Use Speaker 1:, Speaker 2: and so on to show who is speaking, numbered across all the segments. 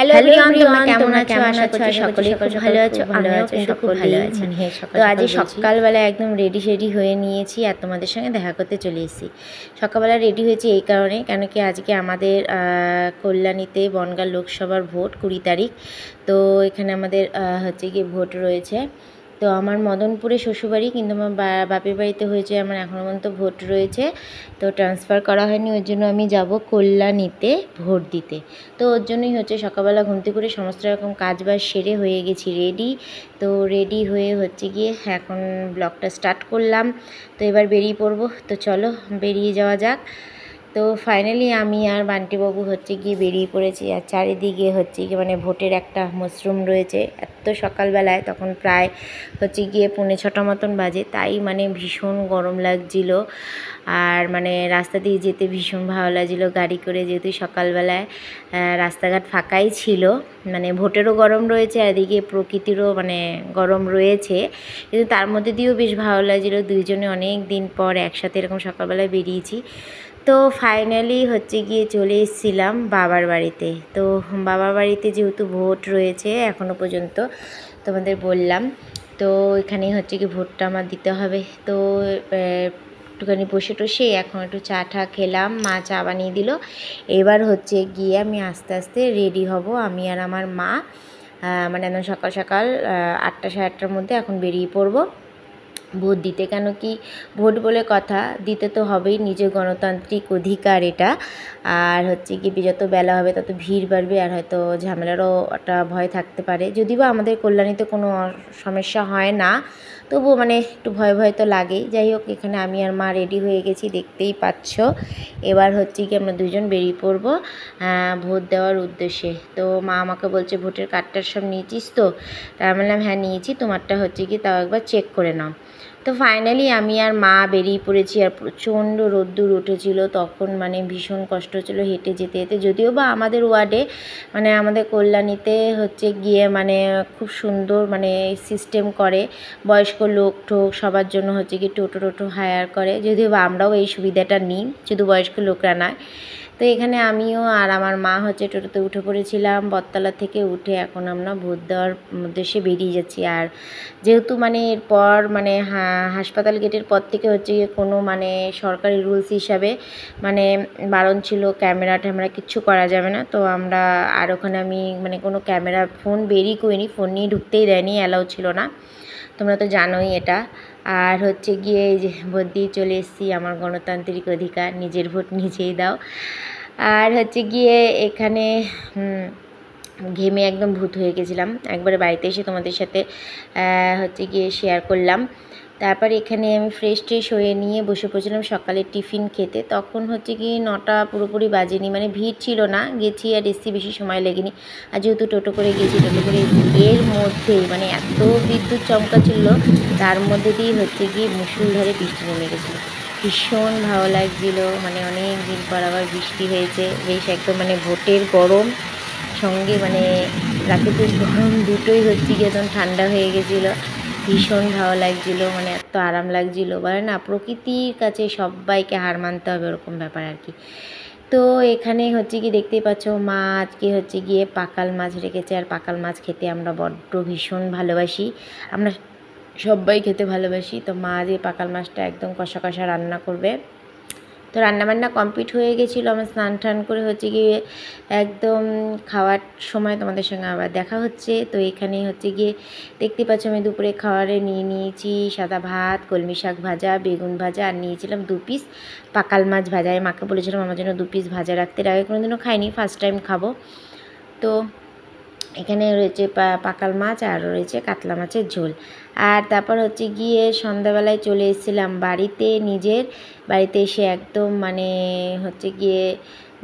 Speaker 1: Hello everyone, তোমরা কেমন আছো? আশা করছি সকলেই খুব ভালো আছো। আমিও কিন্তু খুব ভালো আছি। তো আজ সকালবেলা একদম রেডি হয়ে নিয়েছি আর তোমাদের সঙ্গে দেখা করতে চলে এসেছি। সকালবেলা রেডি হয়েছি এই কারণে, কেন কি আজকে আমাদের কল্যাণীতে বনগাঁ লোকসভার ভোট 20 তারিখ। তো এখানে আমাদের হচ্ছে গিয়ে ভোট রয়েছে। তো আমার মদনপুরে শ্বশুরবাড়ি, কিন্তু আমার বাপের বাড়িতে হয়েছে আমার এখনও পর্যন্ত ভোট রয়েছে। তো ট্রান্সফার করা হয়নি, ওর জন্য আমি যাব কল্যাণীতে ভোট দিতে। তো ওর জন্যই হচ্ছে সকালবেলা ঘুম থেকে করে সমস্ত রকম কাজবাজ সেরে হয়ে গেছি রেডি। তো রেডি হয়ে হচ্ছে গিয়ে এখন ব্লগটা স্টার্ট করলাম। তো এবার বেরিয়ে পড়বো। তো চলো বেরিয়ে যাওয়া যাক। তো ফাইনালি আমি আর বান্টিবাবু হচ্ছে গিয়ে বেরিয়ে পড়েছি। আর চারিদিকে হচ্ছে গিয়ে মানে ভোটের একটা মশরুম রয়েছে। এত সকালবেলায়, তখন প্রায় হচ্ছে গিয়ে 5:45 মতন বাজে, তাই মানে ভীষণ গরম লাগছিল। আর মানে রাস্তা দিয়ে যেতে ভীষণ ভালো লাগছিলো গাড়ি করে, যেহেতু সকালবেলায় রাস্তাঘাট ফাঁকাই ছিল। মানে ভোটেরও গরম রয়েছে আর এদিকে প্রকৃতিরও মানে গরম রয়েছে, কিন্তু তার মধ্যে দিয়েও বেশ ভালো লাগছিলো। দুইজনে অনেক দিন পর একসাথে এরকম সকালবেলায় বেরিয়েছি। তো ফাইনালি হচ্ছে গিয়ে চলে এসেছিলাম বাবার বাড়িতে। তো বাবার বাড়িতে যেহেতু ভোট রয়েছে এখনও পর্যন্ত, তোমাদের বললাম, তো এখানেই হচ্ছে কি ভোটটা আমার দিতে হবে। তো একটুখানি বসে টসে এখন একটু চা টা খেলাম, মা চা বানিয়ে দিল। এবার হচ্ছে গিয়ে আমি আস্তে আস্তে রেডি হব, আমি আর আমার মা। মানে একদম সকাল সকাল 8টা সাড়ে 8টার মধ্যে এখন বেরিয়ে পড়বো ভোট দিতে। কেন কি ভোট বলে কথা, দিতে তো হবেই, নিজের গণতান্ত্রিক অধিকার এটা। আর হচ্ছে কি যত বেলা হবে তত ভিড় বাড়বে, আর হয়তো ঝামেলারও একটা ভয় থাকতে পারে। যদিও বা আমাদের কল্যাণীতে কোনো সমস্যা হয় না, তবুও মানে একটু ভয় ভয় তো লাগেই। যাই হোক, এখানে আমি আর মা রেডি হয়ে গেছি, দেখতেই পাচ্ছ। এবার হচ্ছে কি আমরা দুজন বেরিয়ে পড়বো ভোট দেওয়ার উদ্দেশ্যে। তো মা আমাকে বলছে ভোটের কার্ডটার সব নিয়েছিস তো? তাই বললাম হ্যাঁ নিয়েছি, তোমারটা হচ্ছে কি তাও একবার চেক করে নাও। তো ফাইনালি আমি আর মা বেরিয়ে পড়েছি। আর প্রচণ্ড রোদ্দুর উঠেছিল তখন, মানে ভীষণ কষ্ট হচ্ছিলো হেঁটে যেতে যেতে। যদিও বা আমাদের ওয়ার্ডে মানে আমাদের কল্যাণীতে হচ্ছে গিয়ে মানে খুব সুন্দর মানে সিস্টেম করে, বয়স্ক লোক ঠোক সবার জন্য হচ্ছে কি টোটো হায়ার করে। যদিও বা আমরাও এই সুবিধাটা নিই, শুধু বয়স্ক লোকরা নয়। তো এখানে আমিও আর আমার মা হচ্ছে টোটোতে উঠে পড়েছিলাম। বটতলা থেকে উঠে এখন আমরা ভোট দেওয়ার উদ্দেশ্যে বেরিয়ে যাচ্ছি। আর যেহেতু মানে এরপর মানে হাসপাতাল গেটের পর থেকে হচ্ছে গিয়ে কোনো মানে সরকারি রুলস হিসাবে মানে বারণ ছিল, ক্যামেরা ট্যামেরা কিচ্ছু করা যাবে না। তো আমরা আর ওখানে আমি মানে কোনো ক্যামেরা ফোন বেরই করিনি, ফোন নিয়ে ঢুকতেই দেয়নি, অ্যালাউ ছিল না, তোমরা তো জানোই এটা। আর হচ্ছে গিয়ে এই যে ভোট দিয়ে চলে এসেছি, আমার গণতান্ত্রিক অধিকার, নিজের ভোট নিজেই দাও। আর হচ্ছে গিয়ে এখানে ঘেমে একদম ভূত হয়ে গেছিলাম। একবারে বাড়িতে এসে তোমাদের সাথে হচ্ছে গিয়ে শেয়ার করলাম। তারপর এখানে আমি ফ্রেশ ট্রেশ হয়ে নিয়ে বসে পড়েছিলাম সকালে টিফিন খেতে। তখন হচ্ছে কি 9টা পুরোপুরি বাজেনি, মানে ভিড় ছিল না, গেছি আর এসছি, বেশি সময় লেগেনি। আর যেহেতু টোটো করে গেছি, টোটো করে এর মধ্যেই মানে এত বিদ্যুৎ চমকা ছিল, তার মধ্যে দিয়েই হচ্ছে গিয়ে মুষলধারে বৃষ্টি নেমে গেছিলো। ভীষণ ভালো লাগছিলো, মানে অনেক দিন পর আবার বৃষ্টি হয়েছে। বেশ একদম মানে ভোটের গরম সঙ্গে মানে প্রাকৃতিক গরম দুটোই হচ্ছে গিয়ে একদম ঠান্ডা হয়ে গেছিলো। ভীষণ ভালো লাগছিলো, মানে এত আরাম লাগছিলো, বলে না প্রকৃতির কাছে সবাইকে হার মানতে হবে, ওরকম ব্যাপার আর কি। তো এখানে হচ্ছে কি দেখতেই পাচ্ছ, মা আজকে হচ্ছে গিয়ে পাকাল মাছ রেখেছে। আর পাকাল মাছ খেতে আমরা বড্ড ভীষণ ভালোবাসি, আমরা সবাই খেতে ভালোবাসি। তো মা যে পাকাল মাছটা একদম কষা কষা রান্না করবে। তো রান্নাবান্না কমপ্লিট হয়ে গেছিলো, আমার স্নান টান করে হচ্ছে গিয়ে একদম খাওয়ার সময় তোমাদের সঙ্গে আবার দেখা হচ্ছে। তো এখানে হচ্ছে গিয়ে দেখতে পাচ্ছ আমি দুপুরে খাওয়ারে নিয়েছি সাদা ভাত, কলমি শাক ভাজা, বেগুন ভাজা, আর নিয়েছিলাম 2 পিস পাকাল মাছ ভাজা। আমি মাকে বলেছিলাম আমার জন্য 2 পিস ভাজা রাখতে, এর আগে কোনোদিনও খাইনি, ফার্স্ট টাইম খাবো। তো এখানে রয়েছে পাকাল মাছ আর রয়েছে কাতলা মাছের ঝোল। আর তারপর হচ্ছে গিয়ে সন্ধ্যাবেলায় চলে এসেছিলাম বাড়িতে, নিজের বাড়িতে এসে একদম মানে হচ্ছে গিয়ে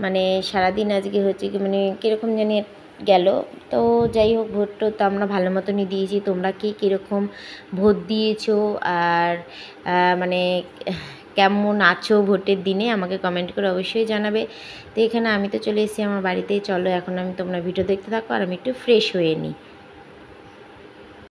Speaker 1: মানে সারাদিন আজকে হচ্ছে কি মানে কীরকম জানি গেল। তো যাই হোক, ভোট তো আমরা ভালো মতনই দিয়েছি। তোমরা কীরকম ভোট দিয়েছো আর মানে কেমন আছো ভোটের দিনে আমাকে কমেন্ট করে অবশ্যই জানাবে। তো এখানে আমি তো চলে এসেছি আমার বাড়িতেই। চলো এখন আমি তোমরা ভিডিও দেখতে থাকো আর আমি একটু ফ্রেশ হয়ে নিই।